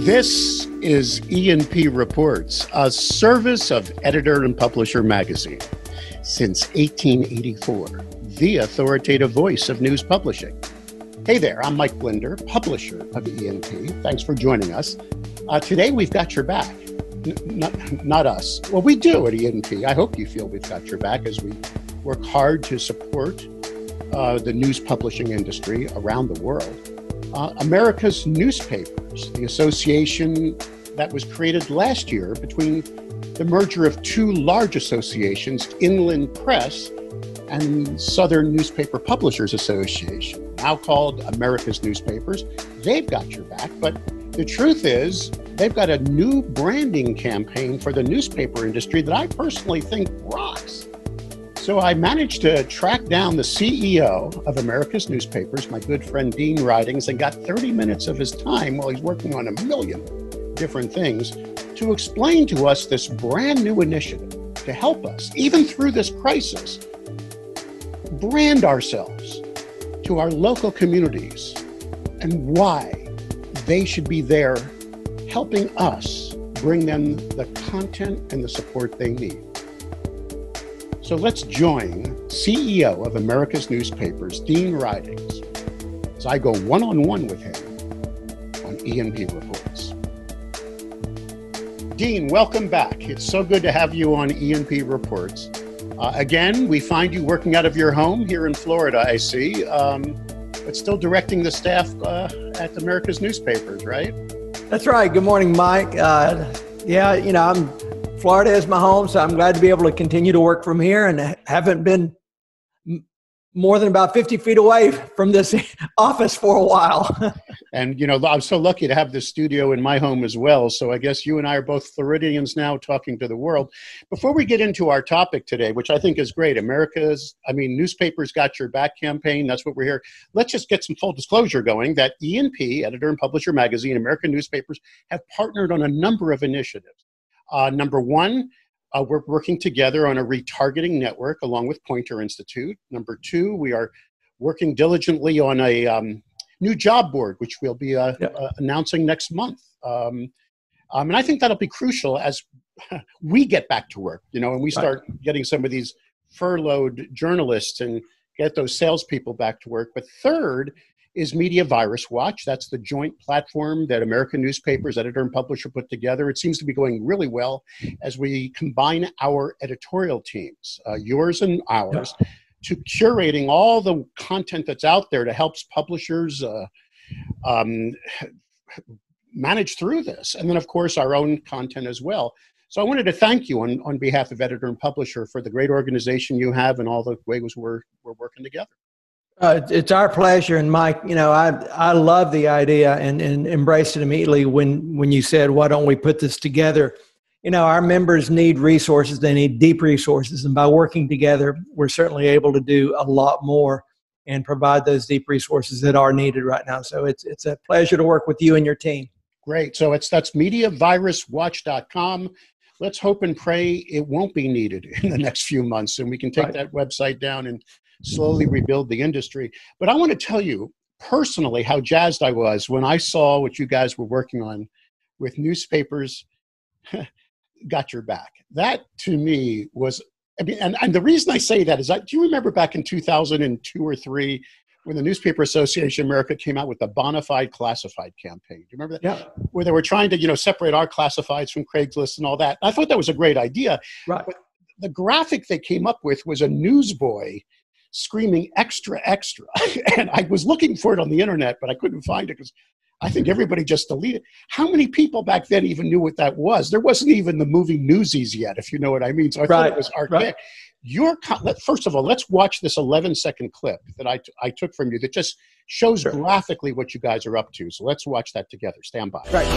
This is E&P Reports, a service of Editor and Publisher Magazine. Since 1884, the authoritative voice of news publishing. Hey there, I'm Mike Blinder, publisher of E&P. Thanks for joining us. Today we've got your back. Not us. Well, we do at E&P. I hope you feel we've got your back as we work hard to support the news publishing industry around the world. America's Newspapers, the association that was created last year between the merger of two large associations, Inland Press and Southern Newspaper Publishers Association, now called America's Newspapers. They've got your back, but the truth is they've got a new branding campaign for the newspaper industry that I personally think rocks. So I managed to track down the CEO of America's Newspapers, my good friend Dean Ridings, and got 30 minutes of his time while he's working on a million different things to explain to us this brand new initiative to help us, even through this crisis, brand ourselves to our local communities and why they should be there helping us bring them the content and the support they need. So let's join CEO of America's Newspapers, Dean Ridings, as I go one-on-one with him on E&P Reports. Dean, welcome back. It's so good to have you on E&P Reports. Again, we find you working out of your home here in Florida, I see, but still directing the staff at America's Newspapers, right? That's right. Good morning, Mike. Florida is my home, so I'm glad to be able to continue to work from here, and haven't been more than about 50 feet away from this office for a while. And, I'm so lucky to have this studio in my home as well. So I guess you and I are both Floridians now talking to the world. Before we get into our topic today, which I think is great, Newspapers Got Your Back campaign, that's what we're here. Let's just get some full disclosure going that E&P, Editor and Publisher Magazine, American Newspapers, have partnered on a number of initiatives. Number one, we're working together on a retargeting network along with Poynter Institute. Number two, we are working diligently on a new job board, which we'll be announcing next month. And I think that'll be crucial as we get back to work, and we start getting some of these furloughed journalists and get those salespeople back to work. But third is Media Virus Watch. That's the joint platform that American Newspapers, Editor and Publisher put together. It seems to be going really well as we combine our editorial teams, yours and ours, to curating all the content that's out there to help publishers manage through this. And then, of course, our own content as well. So I wanted to thank you on behalf of Editor and Publisher for the great organization you have and all the ways we're working together. It's our pleasure, and Mike, I love the idea and embraced it immediately when you said, why don't we put this together? Our members need resources. They need deep resources, and by working together, we're certainly able to do a lot more and provide those deep resources that are needed right now. So it's a pleasure to work with you and your team. Great. So that's MediaVirusWatch.com. Let's hope and pray it won't be needed in the next few months, and we can take that website down and slowly rebuild the industry. But I want to tell you personally how jazzed I was when I saw what you guys were working on with Newspapers Got Your Back. That to me was, and the reason I say that is, do you remember back in 2002 or 3 when the Newspaper Association of America came out with the Bonafide Classified campaign? Do you remember that? Yeah. Where they were trying to, separate our classifieds from Craigslist and all that. I thought that was a great idea. Right. But the graphic they came up with was a newsboy screaming extra, extra. And I was looking for it on the internet, but I couldn't find it because I think everybody just deleted it. How many people back then even knew what that was? There wasn't even the movie Newsies yet, if you know what I mean. So I thought it was archaic. First of all, let's watch this 11-second clip that I took from you that just shows graphically what you guys are up to. So let's watch that together. Stand by. Right.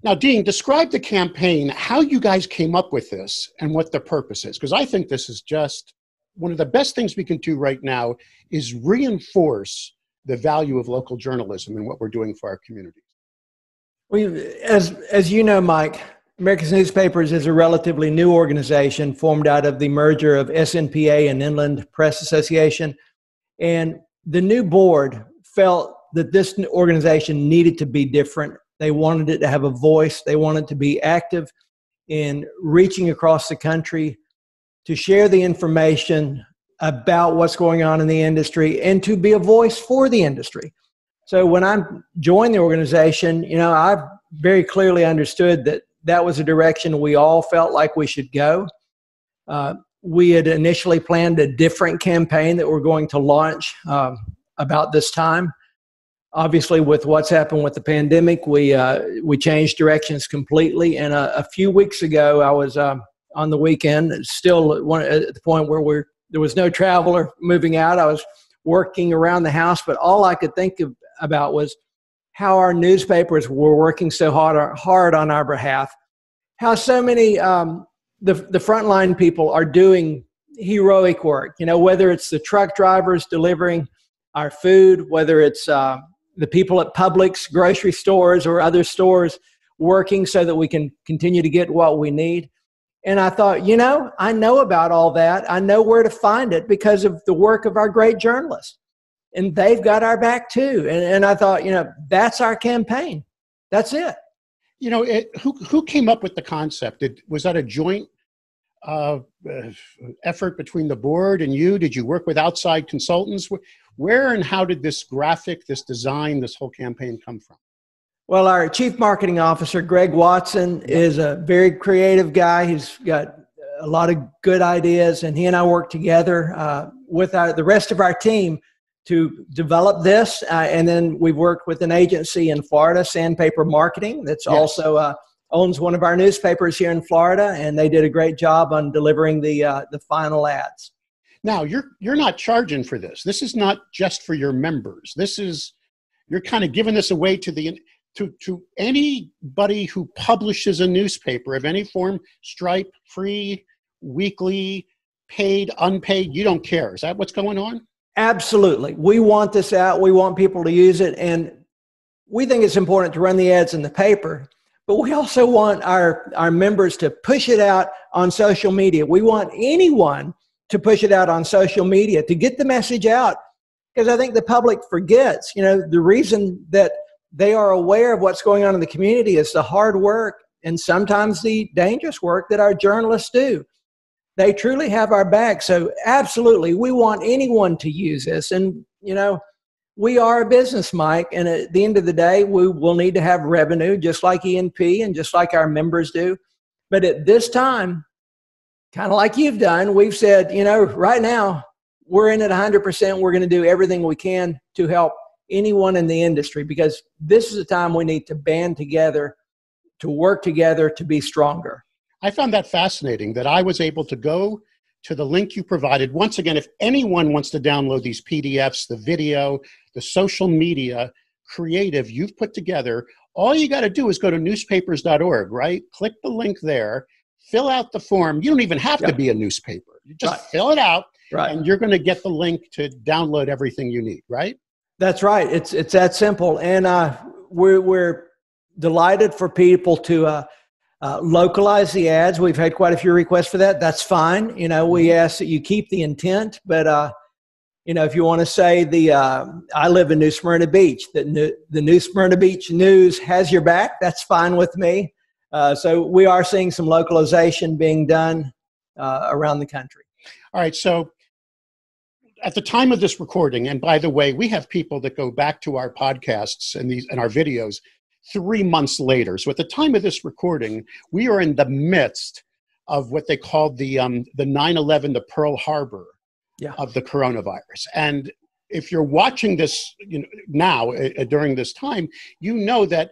Now, Dean, describe the campaign, how you guys came up with this and what the purpose is, because I think this is just one of the best things we can do right now is reinforce the value of local journalism and what we're doing for our communities. Well, as you know, Mike, America's Newspapers is a relatively new organization formed out of the merger of SNPA and Inland Press Association. And the new board felt that this organization needed to be different. They wanted it to have a voice. They wanted to be active in reaching across the country to share the information about what's going on in the industry and to be a voice for the industry. So when I joined the organization, I very clearly understood that that was a direction we all felt like we should go. We had initially planned a different campaign that we're going to launch about this time. Obviously, with what's happened with the pandemic, we changed directions completely. And a few weeks ago, I was on the weekend, still at the point where there was no travel or moving out. I was working around the house, but all I could think about was how our newspapers were working so hard on our behalf, how so many the frontline people are doing heroic work, whether it's the truck drivers delivering our food, whether it's the people at Publix, grocery stores, or other stores working so that we can continue to get what we need. And I thought, I know about all that. I know where to find it because of the work of our great journalists. And they've got our back too. And I thought, that's our campaign. That's it. Who came up with the concept? Was that a joint effort between the board and you? Did you work with outside consultants? Where and how did this graphic, this design, this whole campaign come from? Well, our chief marketing officer, Greg Watson, is a very creative guy. He's got a lot of good ideas, and he and I worked together with the rest of our team to develop this. And then we've worked with an agency in Florida, Sandpaper Marketing, that's also owns one of our newspapers here in Florida, and they did a great job on delivering the final ads. Now, you're not charging for this. This is not just for your members. You're kind of giving this away to anybody who publishes a newspaper of any form, Stripe, free, weekly, paid, unpaid, you don't care. Is that what's going on? Absolutely. We want this out. We want people to use it. And we think it's important to run the ads in the paper, but we also want our members to push it out on social media. We want anyone to push it out on social media to get the message out, because I think the public forgets, the reason that they are aware of what's going on in the community is the hard work and sometimes the dangerous work that our journalists do. They truly have our back. So absolutely, we want anyone to use this. And, we are a business, Mike, and at the end of the day, we will need to have revenue just like ENP and just like our members do. But at this time, kind of like you've done, we've said, right now, we're in at 100%. We're going to do everything we can to help anyone in the industry, because this is a time we need to band together, to work together, to be stronger. I found that fascinating that I was able to go to the link you provided. Once again, if anyone wants to download these PDFs, the video, the social media creative you've put together, all you got to do is go to newspapers.org, right? Click the link there, fill out the form. You don't even have to be a newspaper. You just fill it out, and you're going to get the link to download everything you need, right? That's right. It's that simple. And we're delighted for people to localize the ads. We've had quite a few requests for that. That's fine. We ask that you keep the intent, but if you want to say I live in New Smyrna Beach, the New Smyrna Beach News has your back, that's fine with me. So we are seeing some localization being done around the country. All right. So at the time of this recording, and by the way, we have people that go back to our podcasts and our videos 3 months later. So at the time of this recording, we are in the midst of what they called the 9/11, the Pearl Harbor of the coronavirus. And if you're watching this now during this time, you know that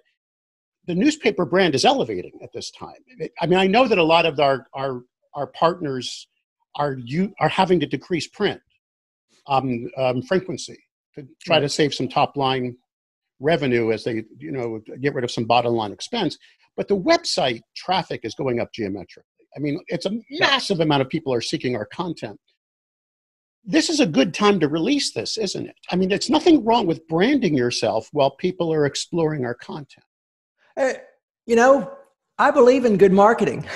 the newspaper brand is elevating at this time. I mean, I know that a lot of our partners are having to decrease print frequency to try to save some top line revenue as they get rid of some bottom line expense. But the website traffic is going up geometrically. I mean, it's a massive amount of people are seeking our content. This is a good time to release this, isn't it? I mean, there's nothing wrong with branding yourself while people are exploring our content. I believe in good marketing.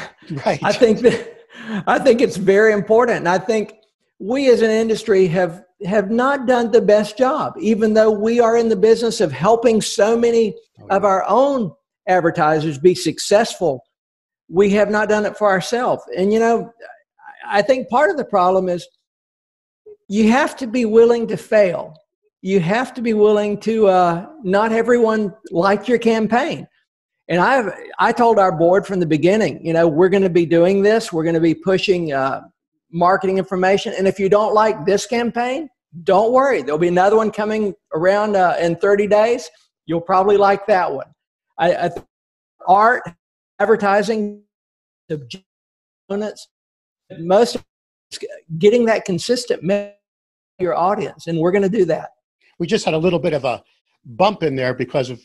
Right. I think it's very important. And I think we as an industry have not done the best job, even though we are in the business of helping so many of our own advertisers be successful. We have not done it for ourselves. And, I think part of the problem is you have to be willing to fail. You have to be willing to not everyone like your campaign. And I told our board from the beginning, we're going to be doing this. We're going to be pushing marketing information. And if you don't like this campaign, don't worry. There'll be another one coming around in 30 days. You'll probably like that one. I think art, advertising, components, most getting that consistent message to your audience. And we're going to do that. We just had a little bit of a bump in there because of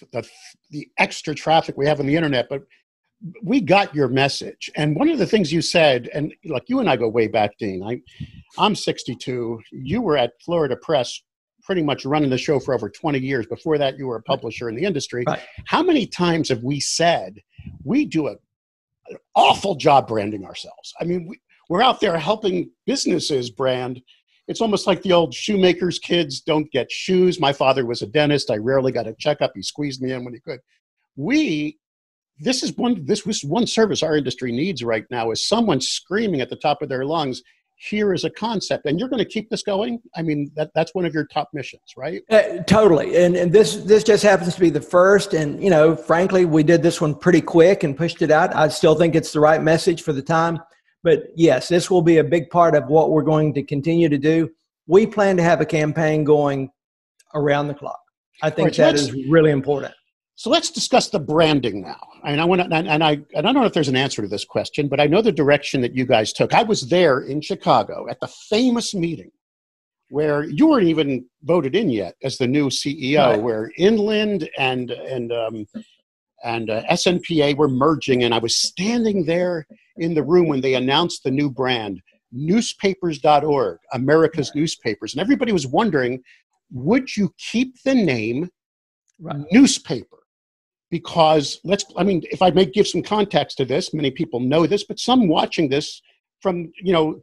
the extra traffic we have on the internet, but we got your message. And one of the things you said, and like you and I go way back, Dean, I'm 62. You were at Florida Press pretty much running the show for over 20 years. Before that, you were a publisher in the industry. Right. How many times have we said we do an awful job branding ourselves? I mean, we're out there helping businesses brand. It's almost like the old shoemaker's kids don't get shoes. My father was a dentist. I rarely got a checkup. He squeezed me in when he could. This was one service our industry needs right now, is someone screaming at the top of their lungs, here is a concept. And you're going to keep this going? I mean, that's one of your top missions, right? Totally. And this just happens to be the first. And, frankly, we did this one pretty quick and pushed it out. I still think it's the right message for the time. But yes, this will be a big part of what we're going to continue to do. We plan to have a campaign going around the clock. I think that is really important. So let's discuss the branding now. And I don't know if there's an answer to this question, but I know the direction that you guys took. I was there in Chicago at the famous meeting where you weren't even voted in yet as the new CEO, right, where Inland and SNPA were merging, and I was standing there in the room when they announced the new brand, newspapers.org, America's Newspapers. And everybody was wondering, would you keep the name newspaper? Because if I may give some context to this, many people know this, but some watching this from,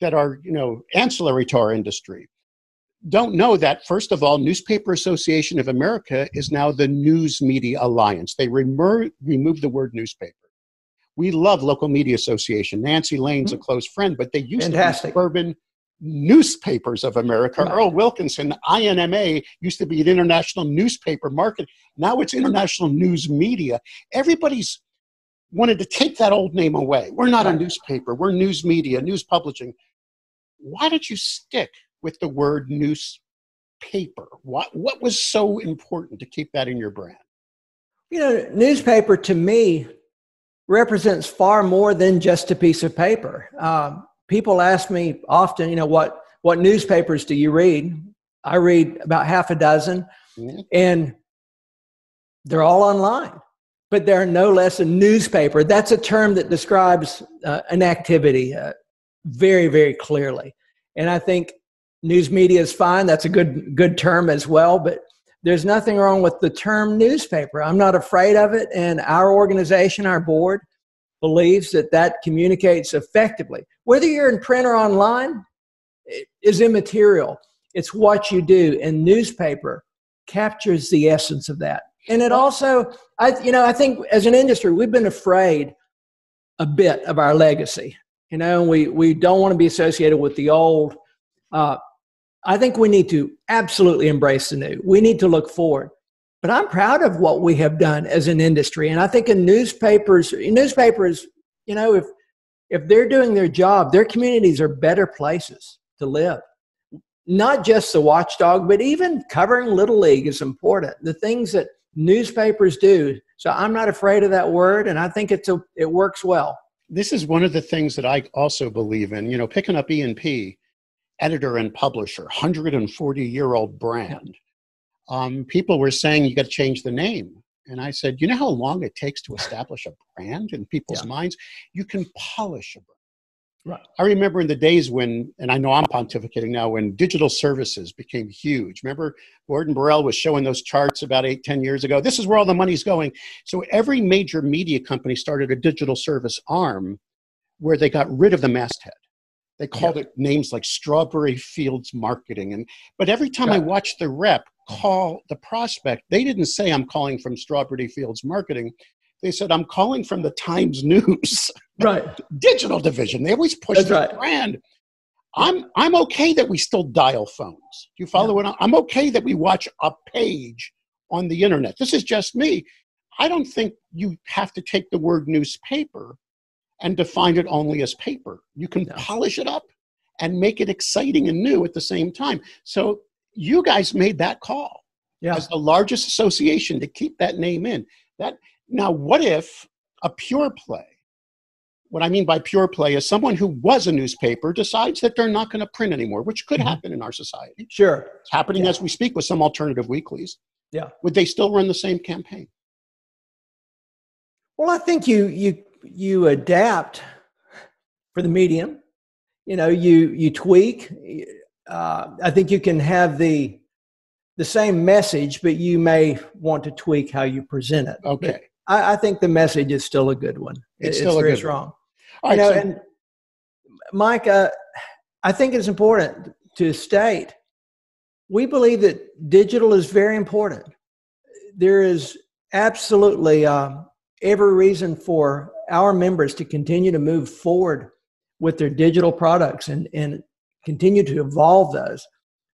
that are, ancillary to our industry don't know that, first of all, Newspaper Association of America is now the News Media Alliance. They removed the word newspaper. We love Local Media Association. Nancy Lane's a close friend, but they used to be Suburban Newspapers of America. Right. Earl Wilkinson, INMA, used to be an international newspaper market. Now it's International News Media. Everybody's wanted to take that old name away. We're not a newspaper. We're news media, news publishing. Why did you stick with the word newspaper? What was so important to keep that in your brand? Newspaper to me represents far more than just a piece of paper. People ask me often, what newspapers do you read? I read about half a dozen, and they're all online. But they're no less a newspaper. That's a term that describes an activity very, very clearly. And I think news media is fine. That's a good term as well. But there's nothing wrong with the term newspaper. I'm not afraid of it. And our organization, our board, believes that communicates effectively. Whether you're in print or online is immaterial. It's what you do. And newspaper captures the essence of that. And it also, I think as an industry, we've been afraid a bit of our legacy. We don't want to be associated with the old. I think we need to absolutely embrace the new. We need to look forward. But I'm proud of what we have done as an industry. And I think in newspapers, if they're doing their job, their communities are better places to live. Not just the watchdog, but even covering Little League is important. The things that newspapers do. So I'm not afraid of that word, and I think it works well. This is one of the things that I also believe in. Picking up E&P, editor and publisher, 140-year-old brand. People were saying you got to change the name. And I said, you know how long it takes to establish a brand in people's minds? You can polish a brand. Right. I remember in the days when, and I know I'm pontificating now, when digital services became huge. Remember, Gordon Borrell was showing those charts about 8, 10 years ago. This is where all the money's going. So every major media company started a digital service arm where they got rid of the masthead. They called it names like Strawberry Fields Marketing. But every time I watched the rep call the prospect, they didn't say, I'm calling from Strawberry Fields Marketing. They said, I'm calling from the Times News. Right. Digital division. They always push the brand. I'm okay that we still dial phones. Do you follow what I'm okay that we watch a page on the internet. This is just me. I don't think you have to take the word newspaper and define it only as paper. You can polish it up and make it exciting and new at the same time. So you guys made that call as the largest association to keep that name in. Now, what if a pure play, what I mean by pure play is someone who was a newspaper decides that they're not going to print anymore, which could happen in our society. Sure. It's happening as we speak with some alternative weeklies. Yeah. Would they still run the same campaign? Well, I think you adapt for the medium. You know, you tweak. I think you can have the same message, but you may want to tweak how you present it. Okay. I think the message is still a good one. It's still very strong. All right, and Mike, I think it's important to state we believe that digital is very important. There is absolutely every reason for our members to continue to move forward with their digital products and continue to evolve those.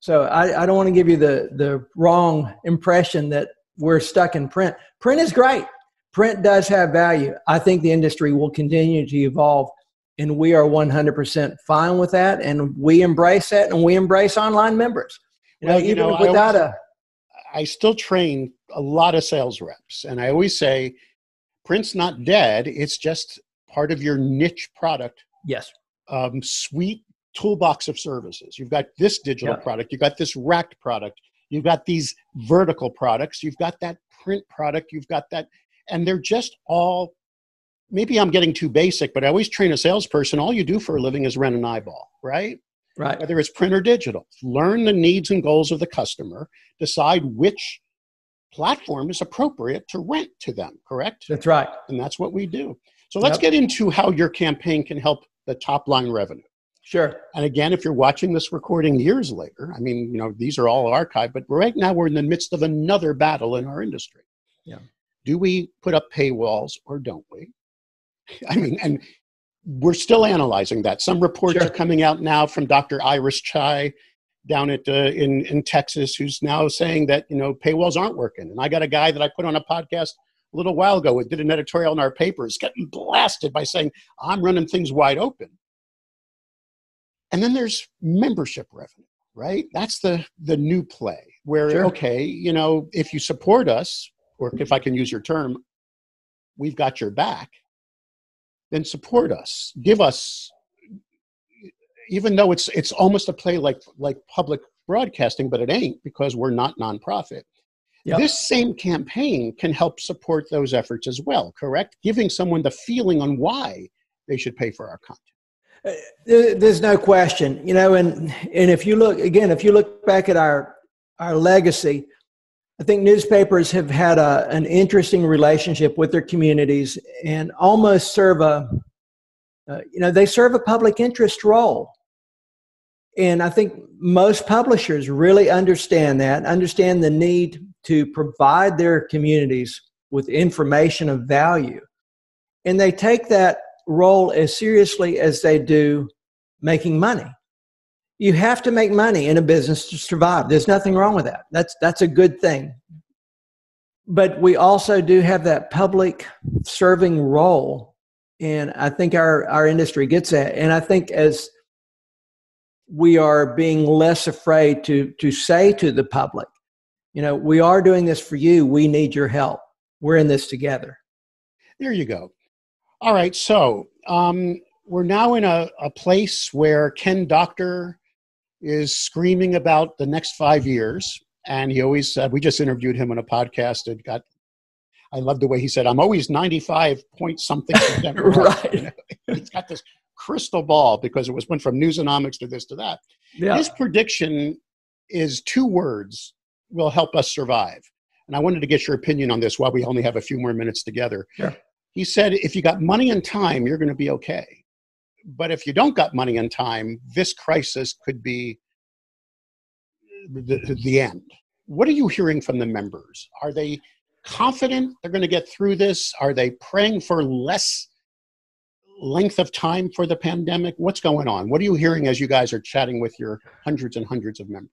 So I don't want to give you the wrong impression that we're stuck in print. Print is great. Print does have value. I think the industry will continue to evolve, and we are 100% fine with that, and we embrace that, and we embrace online members. I still train a lot of sales reps, and I always say, print's not dead. It's just part of your niche product. Yes. Suite toolbox of services. You've got this digital product. You've got this racked product. You've got these vertical products. You've got that print product. You've got that. And they're just all, maybe I'm getting too basic, but I always train a salesperson. All you do for a living is rent an eyeball, right? Right. Whether it's print or digital. Learn the needs and goals of the customer. Decide which platform is appropriate to rent to them, correct? That's right. And that's what we do. So let's get into how your campaign can help the top line revenue. Sure. And again, if you're watching this recording years later, I mean, these are all archived, but right now we're in the midst of another battle in our industry. Yeah. Do we put up paywalls or don't we? I mean, and we're still analyzing that. Some reports are coming out now from Dr. Iris Chai down at in Texas, who's now saying that, paywalls aren't working. And I got a guy that I put on a podcast a little while ago who did an editorial in our paper, is getting blasted by saying, I'm running things wide open. And then there's membership revenue, right? That's the new play where, okay, if you support us, or if I can use your term, we've got your back, then support us. Give us, even though it's almost a play like public broadcasting, but it ain't because we're not nonprofit. Yep. This same campaign can help support those efforts as well, correct? Giving someone the feeling on why they should pay for our content. There's no question, and if you look back at our legacy, I think newspapers have had an interesting relationship with their communities and almost serve they serve a public interest role. And I think most publishers really understand the need to provide their communities with information of value. And they take that role as seriously as they do making money. You have to make money in a business to survive. There's nothing wrong with that. That's a good thing. But we also do have that public serving role. And I think our industry gets that. And I think as we are being less afraid to say to the public, we are doing this for you. We need your help. We're in this together. There you go. All right. So we're now in a place where Ken Doctor is screaming about the next 5 years. And he always said, we just interviewed him on a podcast. I love the way he said, I'm always 95 point something percent. Right. He's got this crystal ball, because it went from Newsonomics to this to that. Yeah. His prediction is 2 words will help us survive. And I wanted to get your opinion on this while we only have a few more minutes together. Sure. He said, if you got money and time, you're going to be okay. But if you don't got money and time, this crisis could be the end. What are you hearing from the members? Are they confident they're going to get through this? Are they praying for less length of time for the pandemic? What's going on? What are you hearing as you guys are chatting with your hundreds and hundreds of members?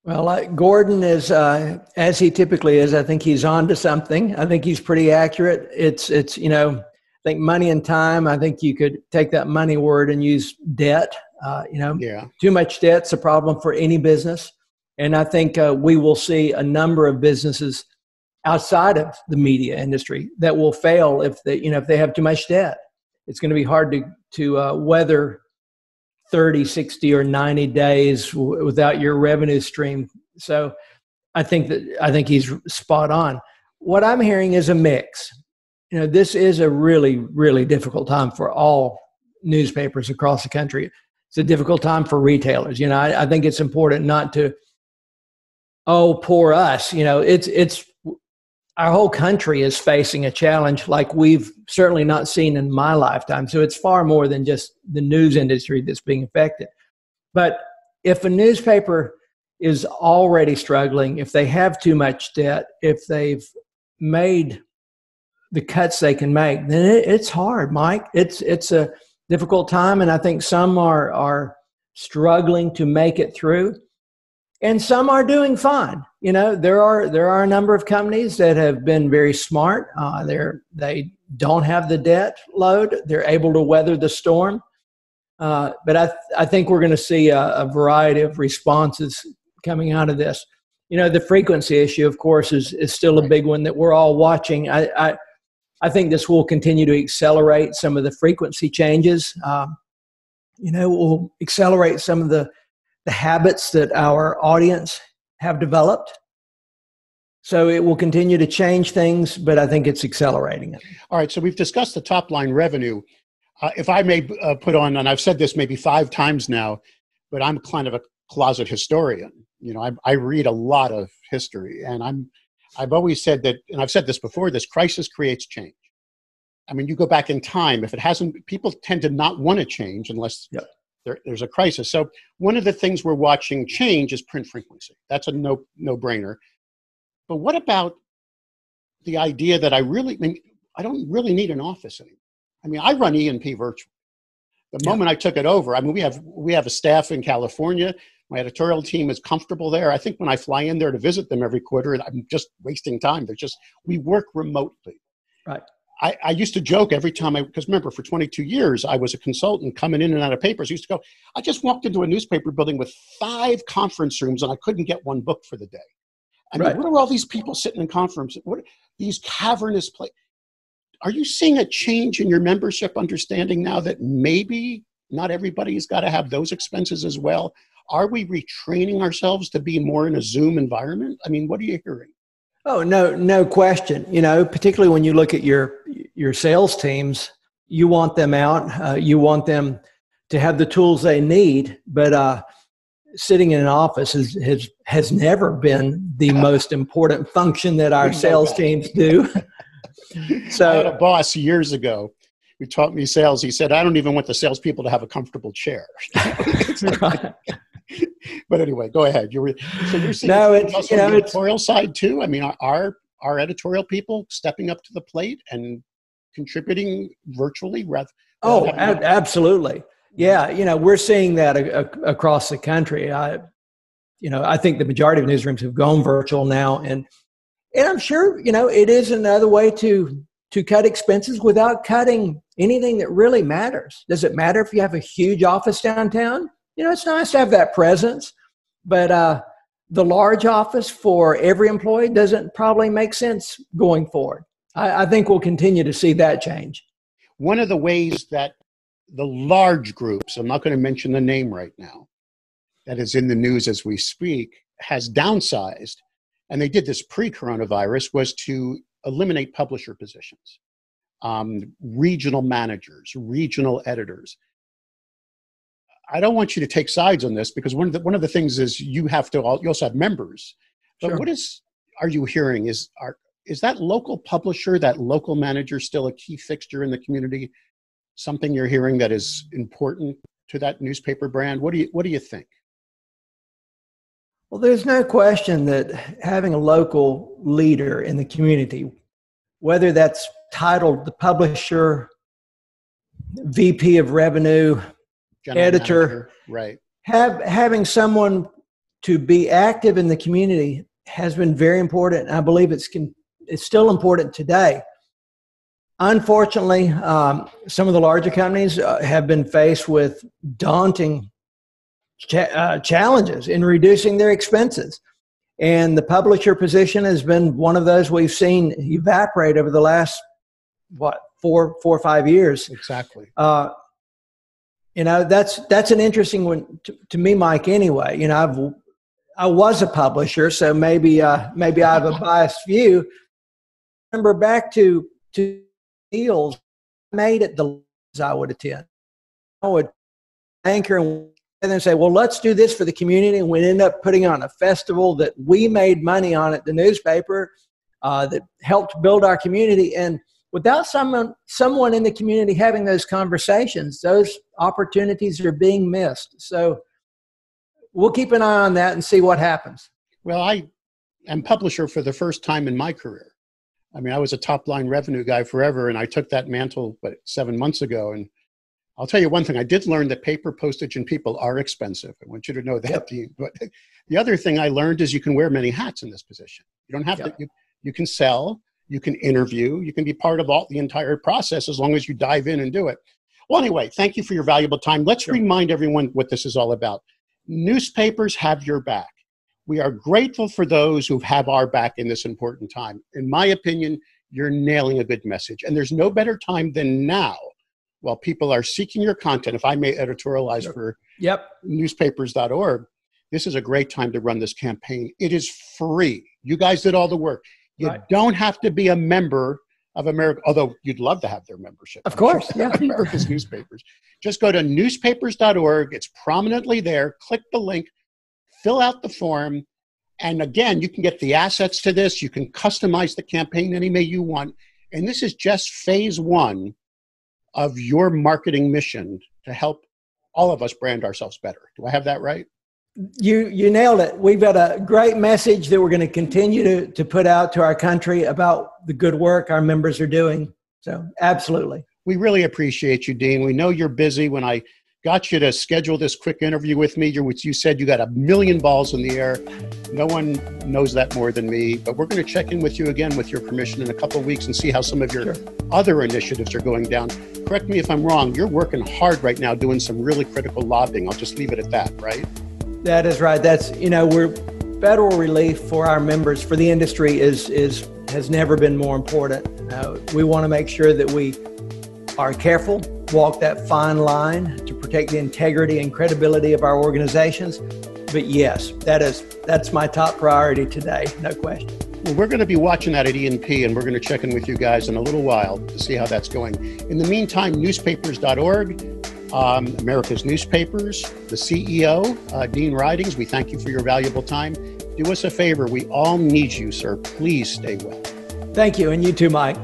Well, Gordon is, as he typically is, I think he's on to something. I think he's pretty accurate. It's I think money and time, I think you could take that money word and use debt. Too much debt's a problem for any business. And I think we will see a number of businesses outside of the media industry that will fail if they have too much debt. It's going to be hard to weather 30, 60, or 90 days without your revenue stream. So I think he's spot on. What I'm hearing is a mix. This is a really, really difficult time for all newspapers across the country. It's a difficult time for retailers. I think it's important not to, oh, poor us. It's our whole country is facing a challenge like we've certainly not seen in my lifetime. So it's far more than just the news industry that's being affected. But if a newspaper is already struggling, if they have too much debt, if they've made the cuts they can make, then it's hard, Mike. It's a difficult time, and I think some are struggling to make it through. And some are doing fine. There are a number of companies that have been very smart. They don't have the debt load. They're able to weather the storm. But I think we're going to see a variety of responses coming out of this. The frequency issue, of course, is still a big one that we're all watching. I think this will continue to accelerate some of the frequency changes. It will accelerate some of the habits that our audience have developed. So it will continue to change things, but I think it's accelerating it. All right, so we've discussed the top line revenue. If I may put on, and I've said this maybe 5 times now, but I'm kind of a closet historian. I read a lot of history, and I've always said that, and I've said this before, this crisis creates change. I mean, you go back in time, if it hasn't, people tend to not want to change unless there's a crisis. So one of the things we're watching change is print frequency. That's a no-brainer. But what about the idea that I don't really need an office anymore? I mean, I run E&P virtually. The moment I took it over, I mean, we have a staff in California. My editorial team is comfortable there. I think when I fly in there to visit them every quarter, I'm just wasting time. We work remotely. Right. I used to joke every time because remember, for 22 years, I was a consultant coming in and out of papers. I used to go, I just walked into a newspaper building with 5 conference rooms and I couldn't get one book for the day. I mean, what are all these people sitting in conference? What are these cavernous places? Are you seeing a change in your membership understanding now that maybe not everybody's got to have those expenses as well? Are we retraining ourselves to be more in a Zoom environment? I mean, what are you hearing? Oh, no question. Particularly when you look at your sales teams, you want them out. You want them to have the tools they need. But sitting in an office has never been the most important function that our sales teams do. So I had a boss years ago who taught me sales. He said, I don't even want the salespeople to have a comfortable chair. But anyway, go ahead. So you're seeing the editorial side too? I mean, are editorial people stepping up to the plate and contributing virtually? Absolutely. Yeah, we're seeing that across the country. I think the majority of newsrooms have gone virtual now, and I'm sure it is another way to cut expenses without cutting anything that really matters. Does it matter if you have a huge office downtown? It's nice to have that presence, but the large office for every employee doesn't probably make sense going forward. I think we'll continue to see that change. One of the ways that the large groups, I'm not going to mention the name right now, that is in the news as we speak, has downsized, and they did this pre-coronavirus, was to eliminate publisher positions, regional managers, regional editors. I don't want you to take sides on this, because one of the things is you also have members. But Sure. are you hearing? Is that local publisher, that local manager, still a key fixture in the community? Something you're hearing that is important to that newspaper brand? What do you think? Well, there's no question that having a local leader in the community, whether that's titled the publisher, VP of revenue, General editor, manager, right? having someone to be active in the community has been very important. I believe it's still important today. Unfortunately, some of the larger companies have been faced with daunting challenges in reducing their expenses. And the publisher position has been one of those we've seen evaporate over the last, 4 or 5 years. Exactly. That's an interesting one to me, Mike, anyway. I was a publisher, so maybe I have a biased view. Remember back to deals made at the levels I would attend. I would anchor and then say, well, let's do this for the community. And we end up putting on a festival that we made money on at the newspaper that helped build our community. And without someone in the community having those conversations, those opportunities are being missed. So we'll keep an eye on that and see what happens. Well, I am publisher for the first time in my career. I mean, I was a top line revenue guy forever, and I took that mantle 7 months ago. And I'll tell you one thing, I did learn that paper, postage, and people are expensive. I want you to know that, Yep. Dean. But the other thing I learned is you can wear many hats in this position. You don't have Yep. to, you can sell, you can interview, you can be part of the entire process as long as you dive in and do it. Well, anyway, thank you for your valuable time. Let's remind everyone what this is all about. Newspapers have your back. We are grateful for those who have our back in this important time. In my opinion, you're nailing a good message. And there's no better time than now, while people are seeking your content. If I may editorialize for newspapers.org, this is a great time to run this campaign. It is free. You guys did all the work. You don't have to be a member of America, although you'd love to have their membership. Of course, yeah. America's newspapers. Just go to newspapers.org. It's prominently there. Click the link, fill out the form, and again, you can get the assets to this. You can customize the campaign any way you want. And this is just phase one of your marketing mission to help all of us brand ourselves better. Do I have that right? You nailed it. We've got a great message that we're going to continue to put out to our country about the good work our members are doing. So absolutely. We really appreciate you, Dean. We know you're busy. When I got you to schedule this quick interview with me, you said you got a million balls in the air. No one knows that more than me, but we're going to check in with you again, with your permission, in a couple of weeks and see how some of your other initiatives are going down. Correct me if I'm wrong. You're working hard right now doing some really critical lobbying. I'll just leave it at that, right? That is right. We're federal relief for our members, for the industry has never been more important. We want to make sure that we are careful, walk that fine line to protect the integrity and credibility of our organizations. But yes, that's my top priority today, no question. Well, we're going to be watching that at E&P, and we're going to check in with you guys in a little while to see how that's going. In the meantime, newspapers.org, America's Newspapers, the CEO, Dean Ridings, we thank you for your valuable time. Do us a favor. We all need you, sir. Please stay well. Thank you, and you too, Mike.